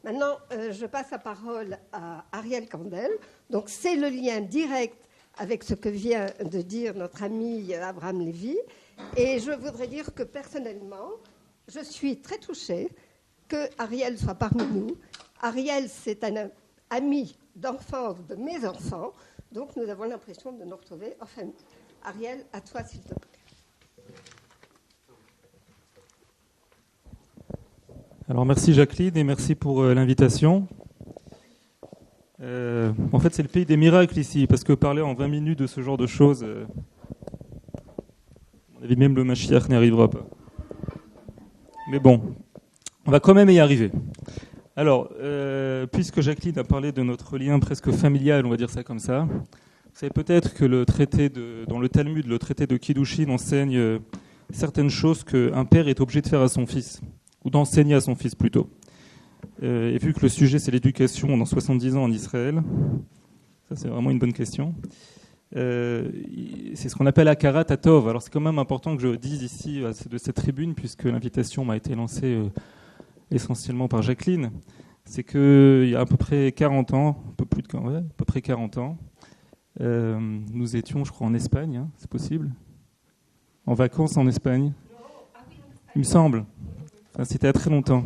Maintenant, je passe la parole à Ariel Kandel. Donc, c'est le lien direct avec ce que vient de dire notre ami Abraham Lévy. Et je voudrais dire que personnellement, je suis très touchée que Ariel soit parmi nous. Ariel, c'est un ami d'enfance de mes enfants. Donc, nous avons l'impression de nous retrouver en famille. Ariel, à toi, s'il te plaît. Alors merci Jacqueline et merci pour l'invitation. En fait, c'est le pays des miracles ici, parce que parler en 20 minutes de ce genre de choses, à mon avis, même le Mashiach n'y arrivera pas. Mais bon, on va quand même y arriver. Alors, puisque Jacqueline a parlé de notre lien presque familial, on va dire ça comme ça, vous savez peut-être que dans le Talmud, le traité de Kiddushin enseigne certaines choses qu'un père est obligé de faire à son fils, ou d'enseigner à son fils plutôt. Et vu que le sujet c'est l'éducation dans 70 ans en Israël, ça c'est vraiment une bonne question, c'est ce qu'on appelle Hakarat Hatov. Alors c'est quand même important que je dise ici de cette tribune, puisque l'invitation m'a été lancée essentiellement par Jacqueline, c'est qu'il y a à peu près 40 ans, un peu plus de à peu près 40 ans, nous étions, je crois, en Espagne, hein, c'est possible, en vacances en Espagne, il me semble. Enfin, c'était il y a très longtemps.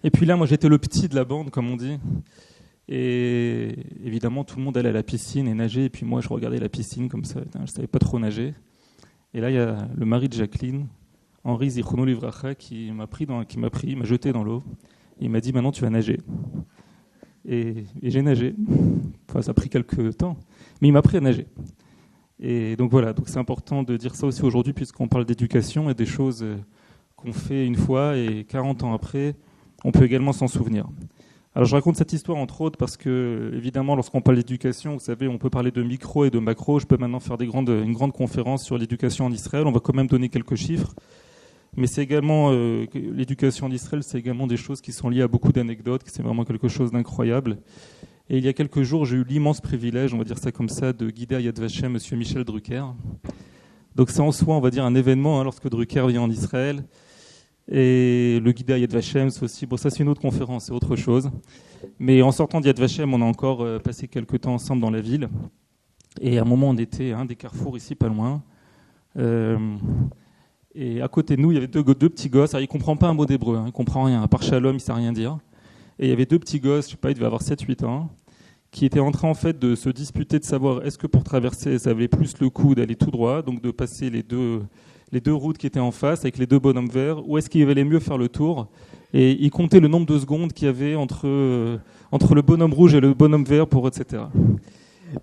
Et puis là, moi, j'étais le petit de la bande, comme on dit. Et évidemment, tout le monde allait à la piscine et nager. Et puis moi, je regardais la piscine comme ça. Je ne savais pas trop nager. Et là, il y a le mari de Jacqueline, Henri Zichrono Livracha, qui m'a jeté dans l'eau. Et il m'a dit, maintenant, tu vas nager. Et j'ai nagé. Enfin, ça a pris quelques temps. Mais il m'a appris à nager. Et donc voilà, donc c'est important de dire ça aussi aujourd'hui, puisqu'on parle d'éducation et des choses qu'on fait une fois et 40 ans après, on peut également s'en souvenir. Alors je raconte cette histoire entre autres parce que, évidemment, lorsqu'on parle d'éducation, vous savez, on peut parler de micro et de macro. Je peux maintenant faire une grande conférence sur l'éducation en Israël. On va quand même donner quelques chiffres. Mais c'est également, l'éducation en Israël, c'est également des choses qui sont liées à beaucoup d'anecdotes, c'est vraiment quelque chose d'incroyable. Et il y a quelques jours, j'ai eu l'immense privilège, on va dire ça comme ça, de guider à Yad Vashem M. Michel Drucker. Donc c'est en soi, on va dire, un événement lorsque Drucker vient en Israël. Et le guide à Yad Vashem, c'est aussi, bon, ça c'est une autre conférence, c'est autre chose. Mais en sortant de Yad Vashem, on a encore passé quelques temps ensemble dans la ville. Et à un moment, on était à un des carrefours ici, pas loin. Et à côté de nous, il y avait deux petits gosses. Alors, il ne comprend pas un mot d'hébreu, hein, il ne comprend rien. À part Shalom, il ne sait rien dire. Et il y avait deux petits gosses, je ne sais pas, ils devaient avoir 7-8 ans, qui étaient en train en fait de se disputer de savoir est-ce que pour traverser, ça valait plus le coup d'aller tout droit, donc de passer les deux routes qui étaient en face avec les deux bonhommes verts, ou est-ce qu'il valait mieux faire le tour? Et ils comptaient le nombre de secondes qu'il y avait entre le bonhomme rouge et le bonhomme vert, etc.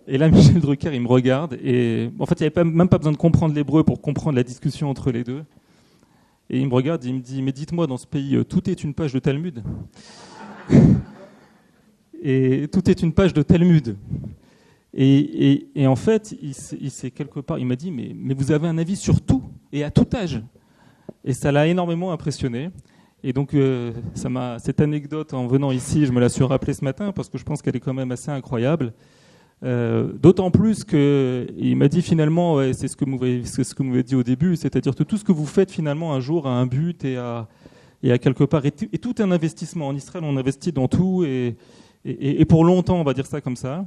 Et là, Michel Drucker, il me regarde, et en fait, il n'y avait même pas besoin de comprendre l'hébreu pour comprendre la discussion entre les deux. Et il me regarde, il me dit, mais dites-moi, dans ce pays, tout est une page de Talmud. Et tout est une page de Talmud. Et en fait, il s'est quelque part, il m'a dit, mais vous avez un avis sur tout et à tout âge. Et ça l'a énormément impressionné. Et donc, cette anecdote, en venant ici, je me la suis rappelée ce matin parce que je pense qu'elle est quand même assez incroyable. D'autant plus qu'il m'a dit finalement, ouais, c'est ce que vous m'avez dit au début, c'est-à-dire que tout ce que vous faites finalement un jour a un but et à quelque part, et tout est un investissement. En Israël, on investit dans tout et pour longtemps, on va dire ça comme ça.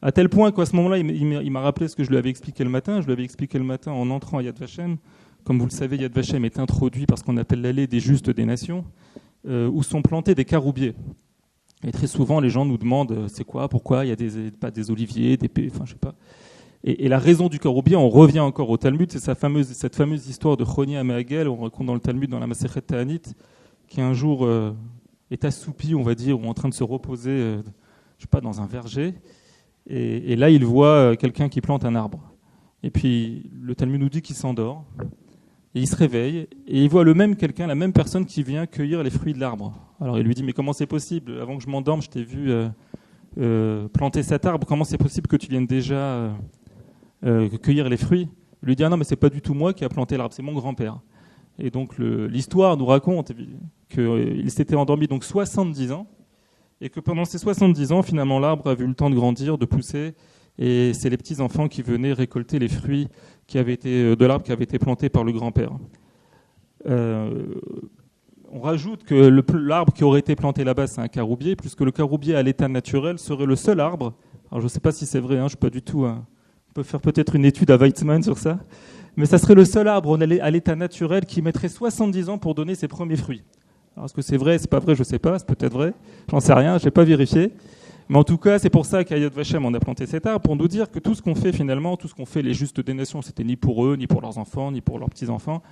À tel point qu'à ce moment-là, il m'a rappelé ce que je lui avais expliqué le matin. Je lui avais expliqué le matin en entrant à Yad Vashem. Comme vous le savez, Yad Vashem est introduit par ce qu'on appelle l'allée des justes des nations, où sont plantés des caroubiers. Et très souvent, les gens nous demandent c'est quoi, pourquoi il y a pas des oliviers, enfin je sais pas. Et la raison du caroubier, on revient encore au Talmud, c'est cette fameuse histoire de Choni Améagel, on raconte dans le Talmud, dans la Masechet Ta'anit, qui un jour est assoupi, on va dire, ou en train de se reposer, je sais pas, dans un verger. Et là, il voit quelqu'un qui plante un arbre. Et puis, le Talmud nous dit qu'il s'endort. Et il se réveille. Et il voit la même personne qui vient cueillir les fruits de l'arbre. Alors, il lui dit, mais comment c'est possible? Avant que je m'endorme, je t'ai vu planter cet arbre. Comment c'est possible que tu viennes déjà cueillir les fruits? Il lui dit, ah non, mais c'est pas du tout moi qui a planté l'arbre, c'est mon grand-père. Et donc, l'histoire nous raconte qu'il s'était endormi donc 70 ans. Et que pendant ces 70 ans, finalement, l'arbre a vu le temps de grandir, de pousser, et c'est les petits-enfants qui venaient récolter les fruits de l'arbre qui avait été planté par le grand-père. on rajoute que l'arbre qui aurait été planté là-bas, c'est un caroubier, puisque le caroubier à l'état naturel serait le seul arbre. Alors je ne sais pas si c'est vrai, je ne suis pas du tout... on peut faire peut-être une étude à Weizmann sur ça. Mais ça serait le seul arbre à l'état naturel qui mettrait 70 ans pour donner ses premiers fruits. Alors est-ce que c'est vrai, c'est pas vrai, je ne sais pas, c'est peut-être vrai, j'en sais rien, je n'ai pas vérifié. Mais en tout cas, c'est pour ça qu'à Yad Vashem, on a planté cet arbre, pour nous dire que tout ce qu'on fait finalement, tout ce qu'on fait les justes des nations, c'était ni pour eux, ni pour leurs enfants, ni pour leurs petits-enfants,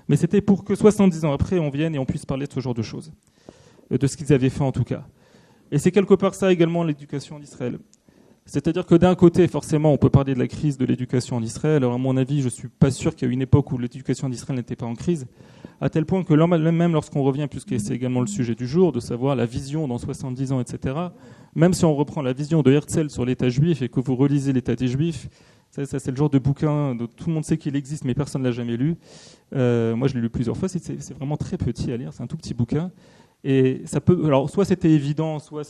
mais c'était pour que 70 ans après, on vienne et on puisse parler de ce genre de choses, de ce qu'ils avaient fait en tout cas. Et c'est quelque part ça également l'éducation en Israël. C'est-à-dire que d'un côté, forcément, on peut parler de la crise de l'éducation en Israël. Alors à mon avis, je ne suis pas sûr qu'il y a eu une époque où l'éducation en Israël n'était pas en crise, à tel point que même lorsqu'on revient, puisque c'est également le sujet du jour, de savoir la vision dans 70 ans, etc., même si on reprend la vision de Herzl sur l'État juif et que vous relisez l'État des Juifs, ça c'est le genre de bouquin dont tout le monde sait qu'il existe, mais personne ne l'a jamais lu. Moi, je l'ai lu plusieurs fois, c'est vraiment très petit à lire, c'est un tout petit bouquin. Et ça peut, alors soit c'était évident, soit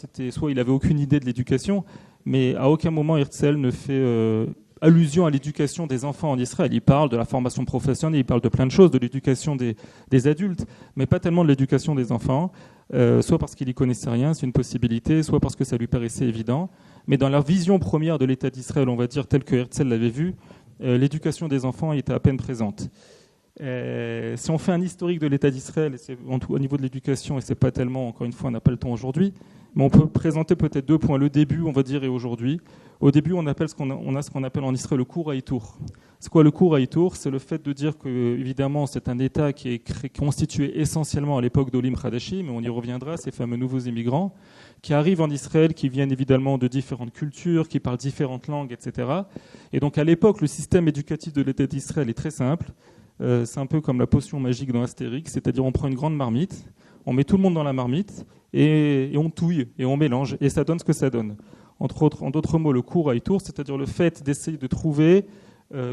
il avait aucune idée de l'éducation, mais à aucun moment Herzl ne fait allusion à l'éducation des enfants en Israël. Il parle de la formation professionnelle, il parle de plein de choses, de l'éducation des adultes, mais pas tellement de l'éducation des enfants, soit parce qu'il y connaissait rien, c'est une possibilité, soit parce que ça lui paraissait évident. Mais dans la vision première de l'État d'Israël, on va dire, telle que Herzl l'avait vue, l'éducation des enfants était à peine présente. Si on fait un historique de l'État d'Israël, au niveau de l'éducation, et c'est pas tellement, encore une fois, on n'a pas le temps aujourd'hui, mais on peut présenter peut-être 2 points, le début, on va dire, et aujourd'hui. Au début, on a ce qu'on appelle en Israël le cours Haïtour. C'est quoi le cours Haïtour ? C'est le fait de dire que, évidemment, c'est un État qui est constitué essentiellement à l'époque d'Olim Khadashim, mais on y reviendra, ces fameux nouveaux immigrants, qui arrivent en Israël, qui viennent évidemment de différentes cultures, qui parlent différentes langues, etc. Et donc, à l'époque, le système éducatif de l'État d'Israël est très simple. C'est un peu comme la potion magique dans Astérix, c'est-à-dire on prend une grande marmite, on met tout le monde dans la marmite et on touille et on mélange et ça donne ce que ça donne. En d'autres mots, le cours Haïtour, c'est-à-dire le fait d'essayer de trouver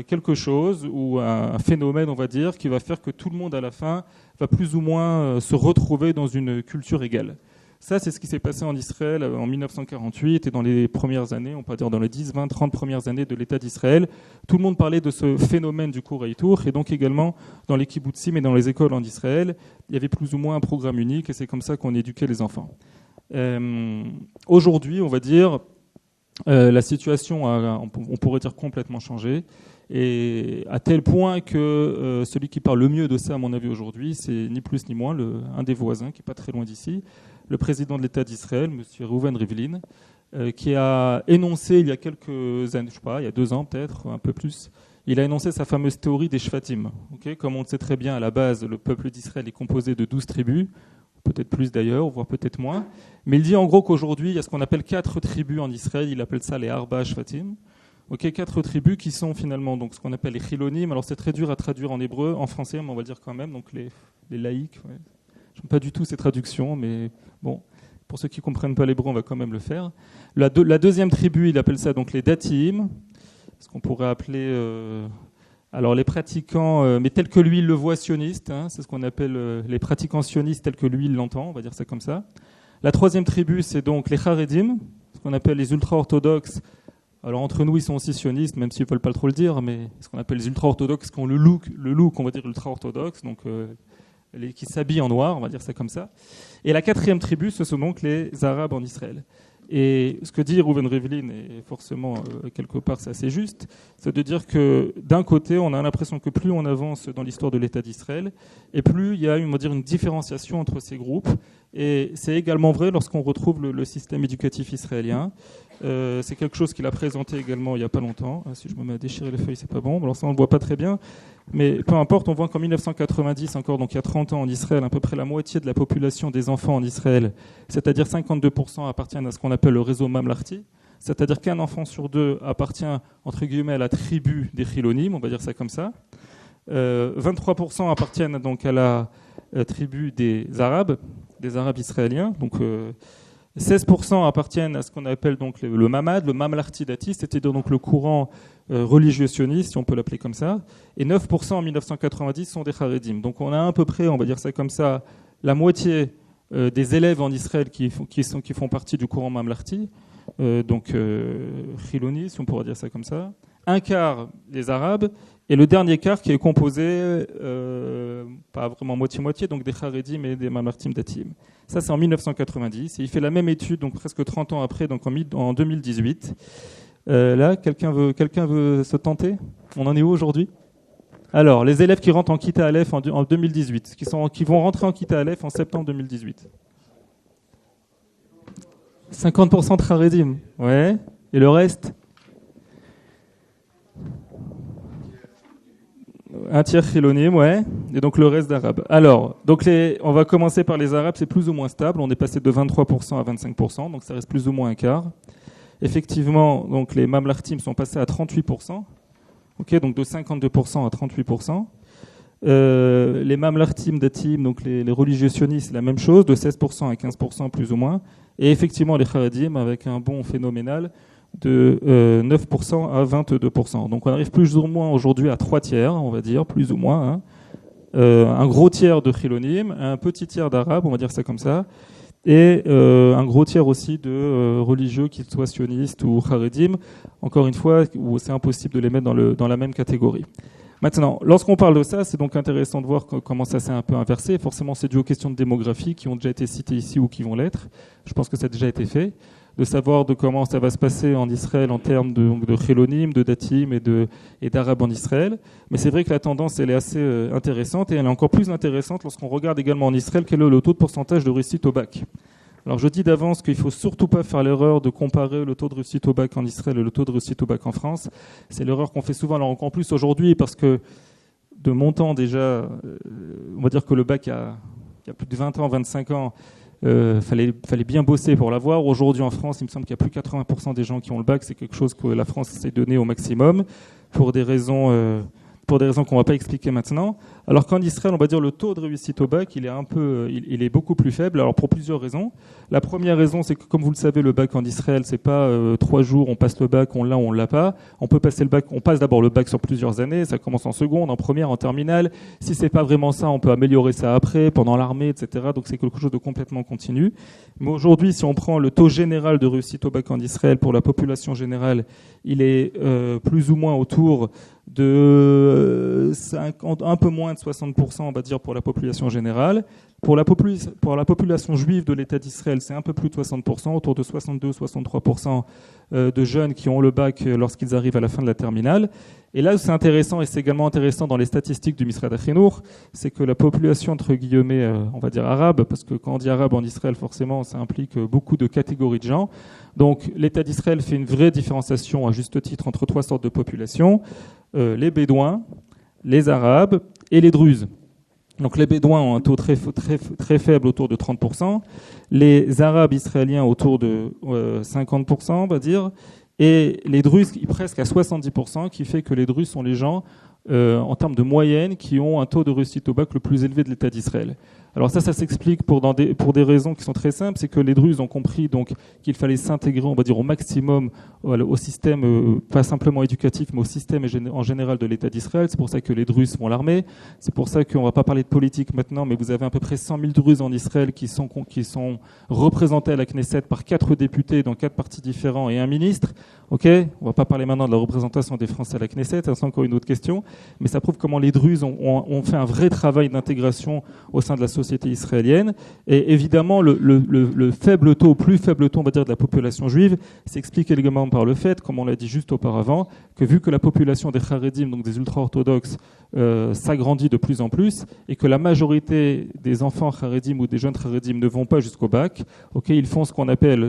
quelque chose ou un phénomène, on va dire, qui va faire que tout le monde à la fin va plus ou moins se retrouver dans une culture égale. Ça, c'est ce qui s'est passé en Israël en 1948 et dans les premières années, on peut dire dans les 10, 20, 30 premières années de l'État d'Israël. Tout le monde parlait de ce phénomène du cours Haïtour et donc également dans les kibbutzim et dans les écoles en Israël, il y avait plus ou moins un programme unique et c'est comme ça qu'on éduquait les enfants. Aujourd'hui, on va dire, la situation a, on pourrait dire, complètement changé. Et à tel point que celui qui parle le mieux de ça, à mon avis, aujourd'hui, c'est ni plus ni moins un des voisins, qui n'est pas très loin d'ici, le président de l'État d'Israël, M. Reuven Rivlin, qui a énoncé il y a quelques années, je sais pas, il y a 2 ans peut-être, un peu plus, il a énoncé sa fameuse théorie des Shvatim. Okay, comme on le sait très bien, à la base, le peuple d'Israël est composé de 12 tribus, peut-être plus d'ailleurs, voire peut-être moins. Mais il dit en gros qu'aujourd'hui, il y a ce qu'on appelle 4 tribus en Israël, il appelle ça les Arba Shvatim. Okay, 4 tribus qui sont finalement donc, ce qu'on appelle les Chilonim. Alors c'est très dur à traduire en hébreu, en français, mais on va le dire quand même, donc les laïcs. Ouais. Je n'aime pas du tout ces traductions, mais bon, pour ceux qui ne comprennent pas l'hébreu, on va quand même le faire. La deuxième tribu, il appelle ça donc les Datim, ce qu'on pourrait appeler alors les pratiquants, mais tels que lui il le voit, sionistes, hein, c'est ce qu'on appelle les pratiquants sionistes tels que lui il l'entend, on va dire ça comme ça. La troisième tribu, c'est donc les Haredim, ce qu'on appelle les ultra-orthodoxes. Alors entre nous, ils sont aussi sionistes, même s'ils ne veulent pas trop le dire, mais ce qu'on appelle les ultra-orthodoxes qui ont le look, on va dire ultra-orthodoxe, donc qui s'habillent en noir, on va dire ça comme ça. Et la quatrième tribu, ce sont donc les Arabes en Israël. Et ce que dit Reuven Rivlin, et forcément, quelque part, c'est assez juste, c'est de dire que d'un côté, on a l'impression que plus on avance dans l'histoire de l'État d'Israël, et plus il y a on va dire, une différenciation entre ces groupes. Et c'est également vrai lorsqu'on retrouve le système éducatif israélien. C'est quelque chose qu'il a présenté également il n'y a pas longtemps. Si je me mets à déchirer les feuilles, c'est pas bon. Alors ça, on ne le voit pas très bien. Mais peu importe, on voit qu'en 1990, encore donc il y a 30 ans en Israël, à peu près la moitié de la population des enfants en Israël, c'est-à-dire 52%, appartiennent à ce qu'on appelle le réseau Mamlarti. C'est-à-dire qu'un enfant sur 2 appartient, entre guillemets, à la tribu des Chilonim, on va dire ça comme ça. 23% appartiennent donc à la tribu des Arabes israéliens. Donc 16% appartiennent à ce qu'on appelle donc le Mamad, le Mamlarti Dati, c'est-à-dire donc le courant religieux sioniste, si on peut l'appeler comme ça. Et 9% en 1990 sont des Haredim. Donc on a à peu près, on va dire ça comme ça, la moitié des élèves en Israël qui font partie du courant Mamlarti, donc Chiloni, si on pourrait dire ça comme ça. un quart les Arabes, et le dernier quart qui est composé, pas vraiment moitié-moitié, donc des Haredim et des Mamartim Datim. Ça, c'est en 1990. Et il fait la même étude, donc presque 30 ans après, donc en 2018. Là, quelqu'un veut se tenter? On en est où aujourd'hui? Alors, les élèves qui rentrent en Kita Aleph en 2018, qui vont rentrer en Kita Aleph en septembre 2018. 50% de Haredim, ouais. Et le reste? Un tiers Chilonim, ouais. Et donc le reste d'Arabes. Alors, donc on va commencer par les Arabes, c'est plus ou moins stable. On est passé de 23% à 25%, donc ça reste plus ou moins un quart. Effectivement, donc les Mamlartim sont passés à 38%. Ok, donc de 52% à 38%. Les Mamlartim Datim, donc les religieux sionistes, c'est la même chose, de 16% à 15% plus ou moins. Et effectivement, les Haredim, avec un bond phénoménal de 9% à 22%. Donc on arrive plus ou moins aujourd'hui à 3 tiers, on va dire, plus ou moins. Hein. Un gros tiers de Chilonim, un petit tiers d'Arabes, on va dire ça comme ça, et un gros tiers aussi de religieux, qu'ils soient sionistes ou Haredim. Encore une fois, où c'est impossible de les mettre dans la même catégorie. Maintenant, lorsqu'on parle de ça, c'est donc intéressant de voir comment ça s'est un peu inversé. Forcément, c'est dû aux questions de démographie qui ont déjà été citées ici ou qui vont l'être. Je pense que ça a déjà été fait. De savoir de comment ça va se passer en Israël en termes de Chilonim, de Datim et d'Arabes en Israël. Mais c'est vrai que la tendance, elle est assez intéressante et elle est encore plus intéressante lorsqu'on regarde également en Israël quel est le taux de pourcentage de réussite au bac. Alors je dis d'avance qu'il ne faut surtout pas faire l'erreur de comparer le taux de réussite au bac en Israël et le taux de réussite au bac en France. C'est l'erreur qu'on fait souvent, alors encore plus aujourd'hui, parce que de mon temps déjà, on va dire que le bac il y a plus de 20 ans, 25 ans, fallait bien bosser pour l'avoir. Aujourd'hui en France, il me semble qu'il y a plus de 80% des gens qui ont le bac. C'est quelque chose que la France essaie de donner au maximum pour des raisons qu'on ne va pas expliquer maintenant. Alors qu'en Israël, on va dire le taux de réussite au bac, il est beaucoup plus faible. Alors pour plusieurs raisons. La première raison, c'est que comme vous le savez, le bac en Israël, c'est pas 3 jours, on passe le bac, on l'a ou on l'a pas. On peut passer le bac, on passe d'abord le bac sur plusieurs années. Ça commence en seconde, en première, en terminale. Si c'est pas vraiment ça, on peut améliorer ça après, pendant l'armée, etc. Donc c'est quelque chose de complètement continu. Mais aujourd'hui, si on prend le taux général de réussite au bac en Israël pour la population générale, il est plus ou moins autour de un peu moins de 60%, on va dire, pour la population générale. Pour la population juive de l'État d'Israël, c'est un peu plus de 60%, autour de 62-63% de jeunes qui ont le bac lorsqu'ils arrivent à la fin de la terminale. Et là, c'est intéressant, et c'est également intéressant dans les statistiques du Misrad HaChinour, c'est que la population, entre guillemets, on va dire arabe, parce que quand on dit arabe en Israël, forcément, ça implique beaucoup de catégories de gens. Donc, l'État d'Israël fait une vraie différenciation, à juste titre, entre 3 sortes de populations, les Bédouins, les Arabes et les Druzes. Donc les Bédouins ont un taux très faible, autour de 30%. Les Arabes israéliens autour de 50%, on va dire. Et les Druzes presque à 70%, qui fait que les Druzes sont les gens, en termes de moyenne, qui ont un taux de réussite au bac le plus élevé de l'État d'Israël. Alors ça s'explique pour des raisons qui sont très simples. C'est que les Druzes ont compris donc qu'il fallait s'intégrer, on va dire, au maximum au système, pas simplement éducatif, mais au système en général de l'État d'Israël. C'est pour ça que les Druzes font l'armée. C'est pour ça qu'on ne va pas parler de politique maintenant, mais vous avez à peu près 100 000 Druzes en Israël qui sont représentés à la Knesset par 4 députés dans 4 partis différents et un ministre. Ok, on ne va pas parler maintenant de la représentation des Français à la Knesset, c'est encore une autre question, mais ça prouve comment les Druzes ont fait un vrai travail d'intégration au sein de la société israélienne. Et évidemment, le faible taux, plus faible taux, on va dire, de la population juive, s'explique également par le fait, comme on l'a dit juste auparavant, que vu que la population des Haredim, donc des ultra-orthodoxes, s'agrandit de plus en plus, et que la majorité des enfants Haredim ou des jeunes Haredim ne vont pas jusqu'au bac, ok, ils font ce qu'on appelle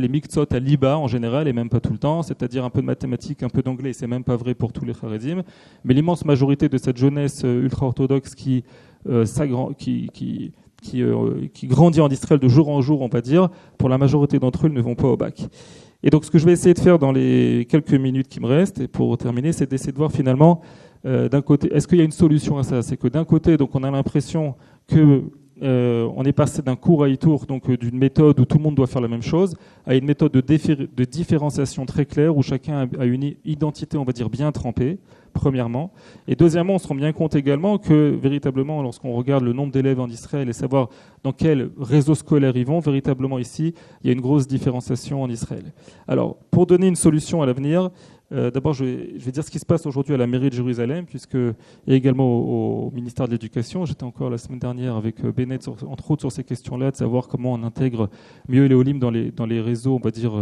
les miktsot à liba en général, et même pas tout le temps, c'est-à-dire un peu de mathématiques, un peu d'anglais, et c'est même pas vrai pour tous les Haredim, mais l'immense majorité de cette jeunesse ultra-orthodoxe qui grandit en Israël de jour en jour, on va dire, pour la majorité d'entre eux, ils ne vont pas au bac. Et donc ce que je vais essayer de faire dans les quelques minutes qui me restent, et pour terminer, c'est d'essayer de voir finalement, d'un côté, est-ce qu'il y a une solution à ça? C'est que d'un côté, donc on a l'impression que on est passé d'un cours à e-tour, donc d'une méthode où tout le monde doit faire la même chose, à une méthode de différenciation très claire où chacun a une identité, on va dire, bien trempée, premièrement. Et deuxièmement, on se rend bien compte également que, véritablement, lorsqu'on regarde le nombre d'élèves en Israël et savoir dans quel réseau scolaire ils vont, véritablement ici, il y a une grosse différenciation en Israël. Alors, pour donner une solution à l'avenir, D'abord, je vais dire ce qui se passe aujourd'hui à la mairie de Jérusalem, et également au ministère de l'Éducation. J'étais encore la semaine dernière avec Bennett, entre autres, sur ces questions-là, de savoir comment on intègre mieux les Olim dans les réseaux, on va dire,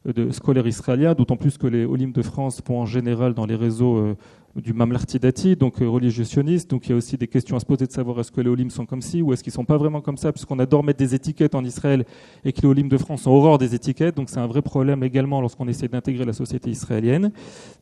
de scolaires israéliens, d'autant plus que les Olim de France vont en général dans les réseaux du Mamlarti Dati, donc religieux sionistes. Donc il y a aussi des questions à se poser de savoir est-ce que les Olim sont comme ci ou est-ce qu'ils ne sont pas vraiment comme ça, puisqu'on adore mettre des étiquettes en Israël et que les Olim de France ont horreur des étiquettes. Donc c'est un vrai problème également lorsqu'on essaie d'intégrer la société israélienne.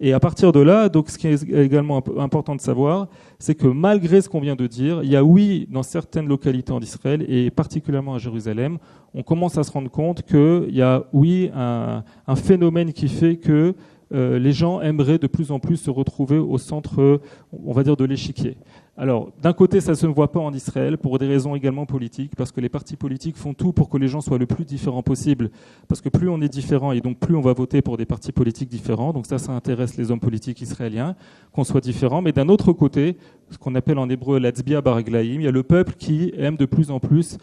Et à partir de là, donc, ce qui est également important de savoir, c'est que malgré ce qu'on vient de dire, il y a oui, dans certaines localités en Israël, et particulièrement à Jérusalem, on commence à se rendre compte qu'il y a oui un phénomène qui fait que les gens aimeraient de plus en plus se retrouver au centre, on va dire, de l'échiquier. Alors, d'un côté, ça ne se voit pas en Israël pour des raisons également politiques, parce que les partis politiques font tout pour que les gens soient le plus différents possible, parce que plus on est différent et donc plus on va voter pour des partis politiques différents. Donc ça intéresse les hommes politiques israéliens, qu'on soit différents. Mais d'un autre côté, ce qu'on appelle en hébreu l'atzbia baraglaim, il y a le peuple qui aime de plus en plus,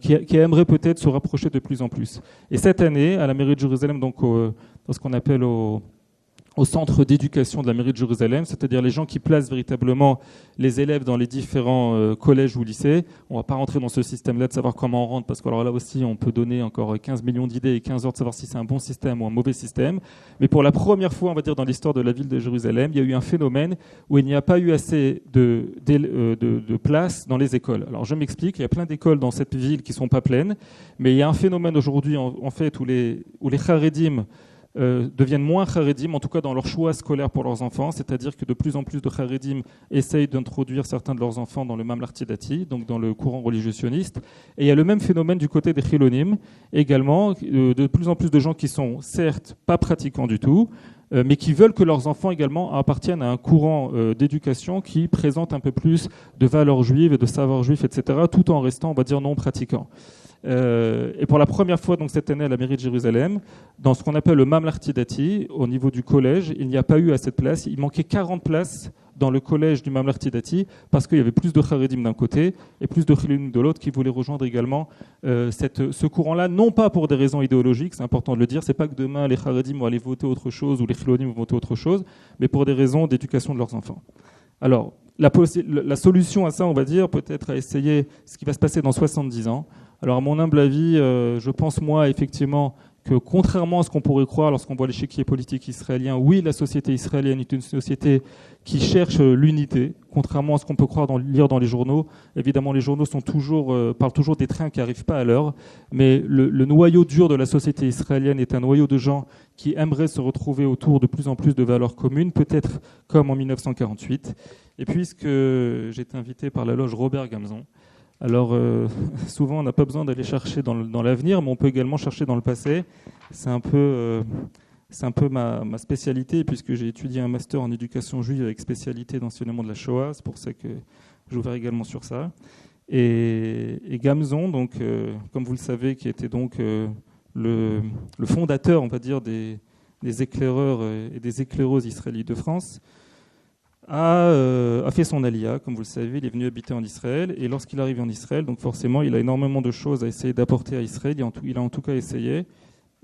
qui aimerait peut-être se rapprocher de plus en plus. Et cette année, à la mairie de Jérusalem, donc dans ce qu'on appelle au centre d'éducation de la mairie de Jérusalem, c'est-à-dire les gens qui placent véritablement les élèves dans les différents collèges ou lycées. On ne va pas rentrer dans ce système-là de savoir comment on rentre, parce que alors là aussi, on peut donner encore 15 millions d'idées et 15 heures de savoir si c'est un bon système ou un mauvais système. Mais pour la première fois, on va dire, dans l'histoire de la ville de Jérusalem, il y a eu un phénomène où il n'y a pas eu assez de places dans les écoles. Alors je m'explique, il y a plein d'écoles dans cette ville qui ne sont pas pleines, mais il y a un phénomène aujourd'hui, en fait, où les Haredim deviennent moins Haredim, en tout cas dans leur choix scolaire pour leurs enfants, c'est-à-dire que de plus en plus de Haredim essayent d'introduire certains de leurs enfants dans le Mamlarti Dati, donc dans le courant religieux sioniste. Et il y a le même phénomène du côté des Chilonim, également, de plus en plus de gens qui sont certes pas pratiquants du tout, mais qui veulent que leurs enfants également appartiennent à un courant d'éducation qui présente un peu plus de valeurs juives et de savoirs juifs, etc., tout en restant, on va dire, non pratiquants. Et pour la première fois donc cette année à la mairie de Jérusalem, dans ce qu'on appelle le Mamlarti Dati, au niveau du collège, il n'y a pas eu assez de places. Il manquait 40 places dans le collège du Mamlarti Dati parce qu'il y avait plus de Haredim d'un côté et plus de Chilonim de l'autre qui voulaient rejoindre également ce courant-là, non pas pour des raisons idéologiques, c'est important de le dire, c'est pas que demain les Haredim vont aller voter autre chose ou les Chilonim vont voter autre chose, mais pour des raisons d'éducation de leurs enfants. Alors, la solution à ça, on va dire, peut-être à essayer ce qui va se passer dans 70 ans. Alors, à mon humble avis, je pense, moi, effectivement, que contrairement à ce qu'on pourrait croire lorsqu'on voit l'échiquier politique israélien, oui, la société israélienne est une société qui cherche l'unité, contrairement à ce qu'on peut lire dans les journaux. Évidemment, les journaux parlent toujours des trains qui n'arrivent pas à l'heure, mais le noyau dur de la société israélienne est un noyau de gens qui aimeraient se retrouver autour de plus en plus de valeurs communes, peut-être comme en 1948. Et puisque j'ai été invité par la loge Robert Gamzon, alors souvent on n'a pas besoin d'aller chercher dans l'avenir, mais on peut également chercher dans le passé. C'est un peu ma spécialité, puisque j'ai étudié un master en éducation juive avec spécialité d'enseignement de la Shoah. C'est pour ça que j'ouvre également sur ça. Et Gamzon, donc, comme vous le savez, qui était donc le fondateur, on va dire, des éclaireurs et des éclaireuses israélites de France, a fait son alia, comme vous le savez, il est venu habiter en Israël, et lorsqu'il arrive en Israël, donc forcément, il a énormément de choses à essayer d'apporter à Israël, il a en tout cas essayé.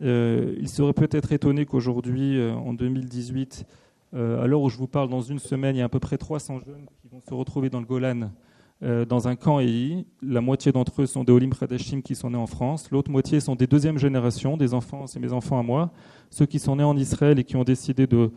Il serait peut-être étonné qu'aujourd'hui, en 2018, à l'heure où je vous parle, dans une semaine, il y a à peu près 300 jeunes qui vont se retrouver dans le Golan, dans un camp EI. La moitié d'entre eux sont des Olim Khadashim qui sont nés en France, l'autre moitié sont des deuxième génération, des enfants, c'est mes enfants à moi, ceux qui sont nés en Israël et qui ont décidé de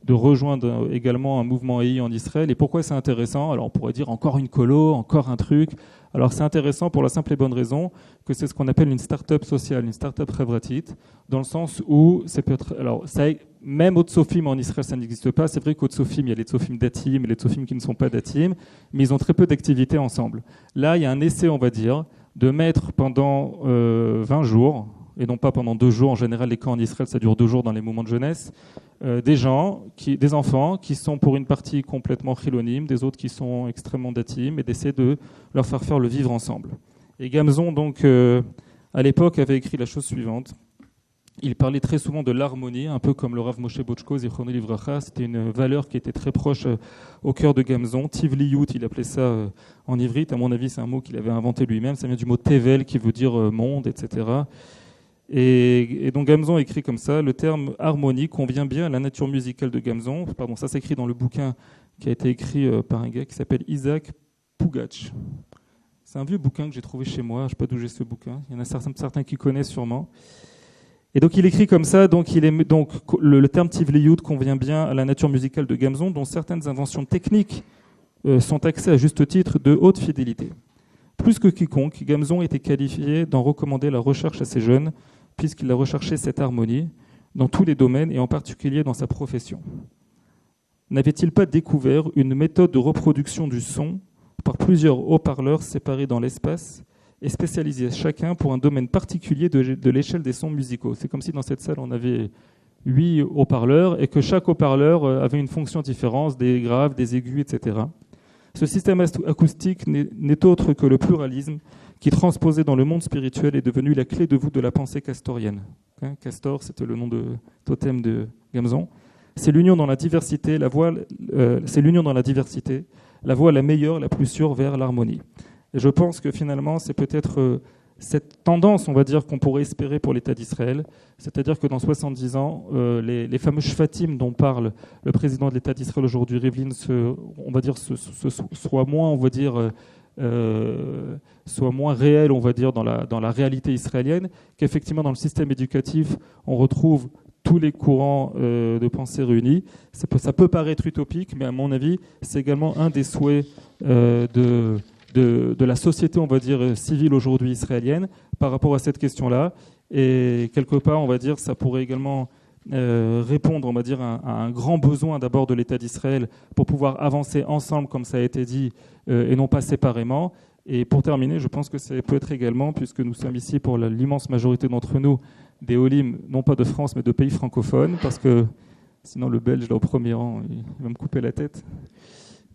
rejoindre également un mouvement EI en Israël. Et pourquoi c'est intéressant ? Alors on pourrait dire encore une colo, encore un truc. Alors c'est intéressant pour la simple et bonne raison que c'est ce qu'on appelle une start-up sociale, une start-up chevratit, dans le sens où c'est peut-être... Alors ça, même au Tsofim en Israël, ça n'existe pas. C'est vrai qu'au Tsofim, il y a les Tsofim datim et les Tsofim qui ne sont pas datim, mais ils ont très peu d'activités ensemble. Là, il y a un essai, on va dire, de mettre pendant 20 jours, et non pas pendant 2 jours. En général, les camps en Israël, ça dure 2 jours dans les moments de jeunesse. Des enfants qui sont pour une partie complètement chilonim, des autres qui sont extrêmement datim, et d'essayer de leur faire le vivre ensemble. Et Gamzon, donc, à l'époque, avait écrit la chose suivante. Il parlait très souvent de l'harmonie, un peu comme le Rav Moshe Bochko, Zichrono Livracha. C'était une valeur qui était très proche au cœur de Gamzon. Tivliyut, il appelait ça en ivrite. À mon avis, c'est un mot qu'il avait inventé lui-même. Ça vient du mot tevel, qui veut dire monde, etc. Et donc Gamzon écrit comme ça: le terme harmonie convient bien à la nature musicale de Gamzon. Pardon, ça s'écrit dans le bouquin qui a été écrit par un gars qui s'appelle Isaac Pougatch. C'est un vieux bouquin que j'ai trouvé chez moi. Je ne sais pas d'où j'ai ce bouquin. Il y en a certains qui connaissent sûrement. Et donc il écrit comme ça. Donc le terme Tivliyut convient bien à la nature musicale de Gamzon, dont certaines inventions techniques sont axées à juste titre de haute fidélité. Plus que quiconque, Gamzon était qualifié d'en recommander la recherche à ses jeunes, puisqu'il a recherché cette harmonie dans tous les domaines et en particulier dans sa profession. N'avait-il pas découvert une méthode de reproduction du son par plusieurs haut-parleurs séparés dans l'espace et spécialisés chacun pour un domaine particulier de l'échelle des sons musicaux? C'est comme si dans cette salle on avait 8 haut-parleurs et que chaque haut-parleur avait une fonction différente, des graves, des aigus, etc. Ce système acoustique n'est autre que le pluralisme qui, transposé dans le monde spirituel, est devenu la clé de voûte de la pensée castorienne. Castor, c'était le nom de totem de Gamzon. C'est l'union dans la diversité, la voie la meilleure, la plus sûre vers l'harmonie. Et je pense que finalement, c'est peut-être cette tendance, on va dire, qu'on pourrait espérer pour l'État d'Israël, c'est-à-dire que dans 70 ans, les fameux shvatim dont parle le président de l'État d'Israël aujourd'hui, Rivlin, soit moins, on va dire, soit moins réel, on va dire, dans la réalité israélienne, qu'effectivement dans le système éducatif, on retrouve tous les courants de pensée réunis. Ça peut paraître utopique, mais à mon avis, c'est également un des souhaits de la société, on va dire, civile aujourd'hui israélienne par rapport à cette question-là. Et quelque part, on va dire, ça pourrait également répondre, on va dire, à un grand besoin d'abord de l'État d'Israël pour pouvoir avancer ensemble, comme ça a été dit, et non pas séparément. Et pour terminer, je pense que ça peut être également, puisque nous sommes ici pour l'immense majorité d'entre nous, des Olim, non pas de France, mais de pays francophones, parce que sinon le Belge, là, au premier rang, il va me couper la tête.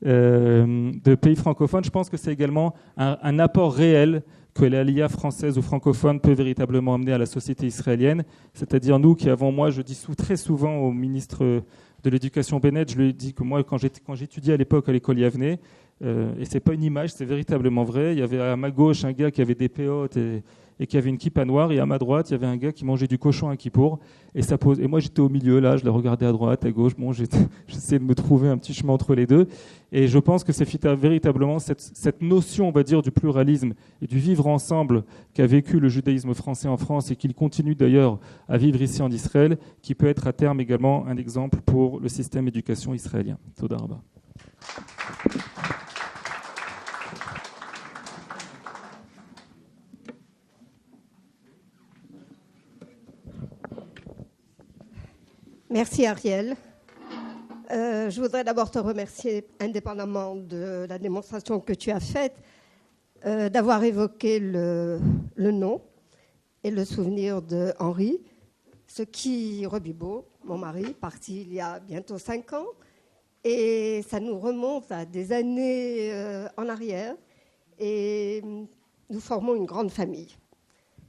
De pays francophones, je pense que c'est également un apport réel que l'ALIA française ou francophone peut véritablement amener à la société israélienne. C'est-à-dire nous qui avons, moi je dis très souvent au ministre de l'Éducation Bennett, je lui dis que moi quand j'étudiais à l'époque à l'école Yavneh, et c'est pas une image, c'est véritablement vrai, il y avait à ma gauche un gars qui avait des péotes et qui avait une kippa noire, et à ma droite il y avait un gars qui mangeait du cochon à kippour, et moi j'étais au milieu là, je les regardais à droite, à gauche, bon, j'essayais de me trouver un petit chemin entre les deux, et je pense que c'est véritablement cette notion, on va dire, du pluralisme et du vivre ensemble qu'a vécu le judaïsme français en France et qu'il continue d'ailleurs à vivre ici en Israël, qui peut être à terme également un exemple pour le système d'éducation israélien. Toda rabba. Merci Ariel. Je voudrais d'abord te remercier, indépendamment de la démonstration que tu as faite, d'avoir évoqué le nom et le souvenir de Henri, ce qui, Robibaud, mon mari, parti il y a bientôt 5 ans, et ça nous remonte à des années en arrière, et nous formons une grande famille.